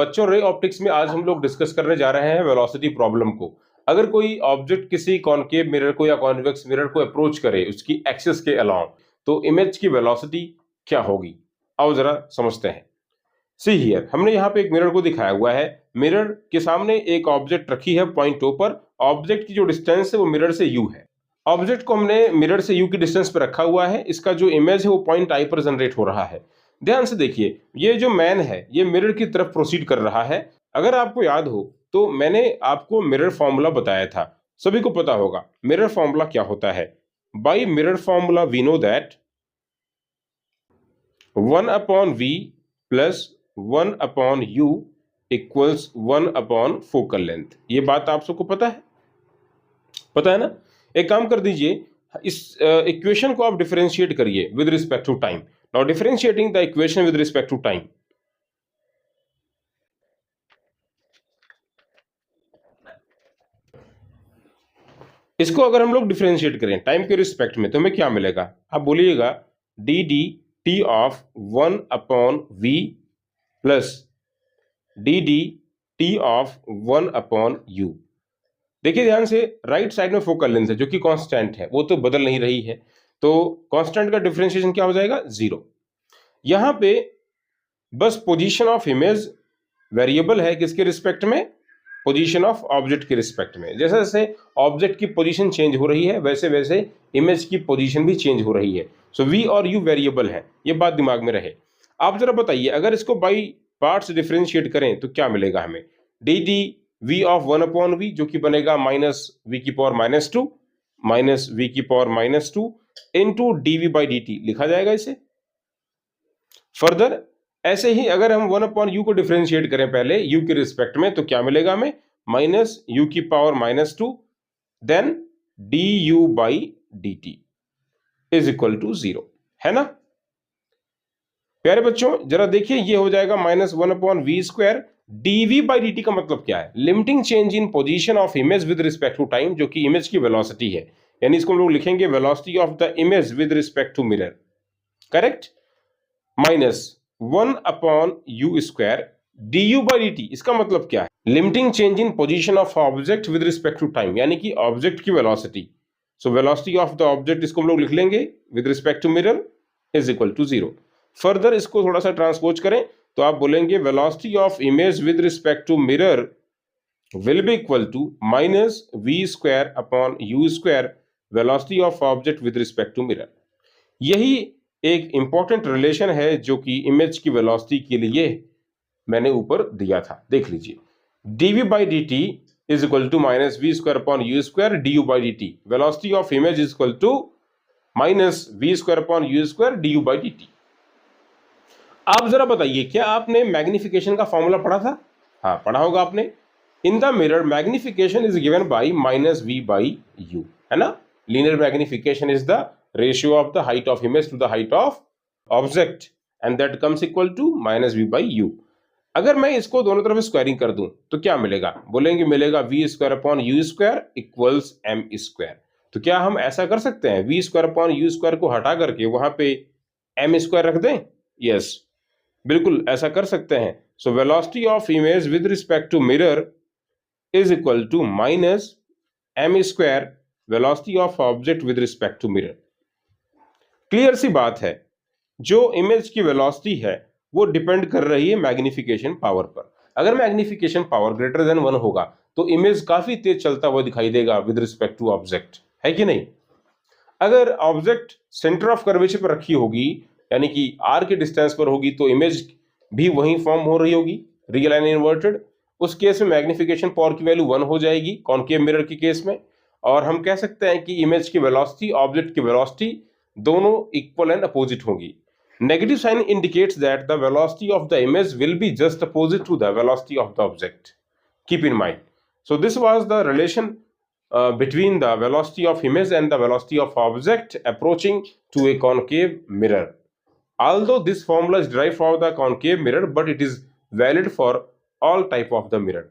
बच्चों, ray optics में आज हम लोग डिस्कस करने जा रहे हैं वेलोसिटी प्रॉब्लम को। अगर कोई ऑब्जेक्ट किसी कॉनकेव मिरर को या कॉन्वेक्स मिरर को अप्रोच करे उसकी एक्सिस के अलावा, तो इमेज की वेलोसिटी क्या होगी? आओ जरा समझते हैं। सी हियर, हमने यहाँ पे एक मिरर को दिखाया हुआ है। मिरर के सामने एक ऑब्जेक्ट रखी है पॉइंट ओ पर। ऑब्जेक्ट की जो डिस्टेंस है वो मिरर से यू है। ऑब्जेक्ट को हमने मिरर से यू की डिस्टेंस पर रखा हुआ है। इसका जो इमेज है वो पॉइंट आई पर जनरेट हो रहा है। ध्यान से देखिए, ये जो मैन है ये मिरर की तरफ प्रोसीड कर रहा है। अगर आपको याद हो तो मैंने आपको मिरर फॉर्मूला बताया था, सभी को पता होगा मिरर फॉर्मूला क्या होता है। By mirror formula we know that 1/v plus 1/u equals 1/फोकल लेंथ। ये बात आप सबको पता है ना? एक काम कर दीजिए, इस इक्वेशन को आप डिफरेंशिएट करिए with respect to time. Now differentiating the equation with respect to time, इसको अगर हम लोग डिफरेंशिएट करें टाइम के रिस्पेक्ट में तो हमें क्या मिलेगा? आप बोलिएगा D D T of 1/v plus D D T of 1/u। देखिए ध्यान से, राइट साइड में फोकल लेंथ है जो कि कांस्टेंट है, वो तो बदल नहीं रही है, तो कांस्टेंट का डिफरेंशिएशन क्या हो जाएगा? 0। यहां पे बस पोजीशन ऑफ इमेज वेरिएबल है, किसके रिस्पेक्ट में? पोजीशन ऑफ ऑब्जेक्ट के रिस्पेक्ट में। जैसे जैसे ऑब्जेक्ट की पोजीशन चेंज हो रही है वैसे वैसे इमेज की पोजीशन भी चेंज हो रही है। सो वी और यू वेरिएबल है, ये बात दिमाग में रहे। आप जरा बताइए, अगर इसको बाई पार्ट्स डिफरेंशिएट करें तो क्या मिलेगा हमें? D D we of 1/v जो कि बनेगा माइनस वी की पावर -2 माइनस वी की power -2 into d v by d t लिखा जाएगा इसे। फर्दर ऐसे ही अगर हम 1/u को डिफरेंशिएट करें पहले u के रिस्पेक्ट में तो क्या मिलेगा हमें? माइनस u की power -2 then du by d t is equal to 0, है ना? प्यारे बच्चों जरा देखिए, ये हो जाएगा -1/v²। dv बाई dt का मतलब क्या है? Limiting change in position of image with respect to time, जो कि इमेज की वेलोसिटी है। यानी इसको हम लोग लिखेंगे velocity of the image with respect to mirror, correct? Minus 1/u² du by dt, इसका मतलब क्या है? Limiting change in position of object with respect to time, यानी कि ऑब्जेक्ट की velocity. So velocity of the object, इसको हम लोग लिख लेंगे with respect to mirror is equal to 0। Further इसको थोड़ा सा ट्रांसपोज करें तो आप बोलेंगे velocity of image with respect to mirror will be equal to minus v²/u², velocity of object with respect to mirror. यही एक इंपॉर्टेंट रिलेशन है जो कि इमेज की वेलोसिटी के लिए मैंने ऊपर दिया था, देख लीजिए। dv by dt is equal to minus v²/u² du by dt, velocity of image is equal to minus v²/u² du by dt। आप जरा बताइए, क्या आपने मैग्निफिकेशन का फॉर्मूला पढ़ा था? हाँ, पढ़ा होगा आपने। In the mirror magnification is given by -v by u, है ना? Linear magnification is the ratio of the height of image to the height of object and that comes equal to -v by u। अगर मैं इसको दोनों तरफ squaring कर दूं तो क्या मिलेगा? बोलेंगे मिलेगा v²/u² इक्वल्स m²। तो क्या हम ऐसा कर सकते हैं, v²/u² को हटा करके वहां पे m² रख दें? यस, बिल्कुल ऐसा कर सकते हैं। So velocity of image with respect to mirror is equal to minus m², velocity of object with respect to mirror. Clear सी बात है, जो इमेज की वेलोसिटी है वो डिपेंड कर रही है मैग्निफिकेशन पावर पर। अगर मैग्निफिकेशन पावर ग्रेटर देन 1 होगा तो इमेज काफी तेज चलता हुआ दिखाई देगा विद रिस्पेक्ट टू ऑब्जेक्ट, है कि नहीं? अगर ऑब्जेक्ट सेंटर ऑफ कर्वेचर पर रखी होगी, यानी कि r के डिस्टेंस पर होगी, तो इमेज भी वहीं फॉर्म हो रही होगी, रियल एंड इन्वर्टेड। उस केस में मैग्निफिकेशन पावर की वैल्यू 1 हो जाएगी कॉनकेव मिरर के केस में, और हम कह सकते हैं कि इमेज की वेलोसिटी ऑब्जेक्ट की वेलोसिटी दोनों इक्वल एंड अपोजिट होंगी। Negative sign indicates that the velocity of the image will be just opposite to the velocity of the object, keep in mind. So this was the relation between the velocity of image and the velocity of object approaching to a concave mirror. Although this formula is derived from the concave mirror, but it is valid for all type of the mirror.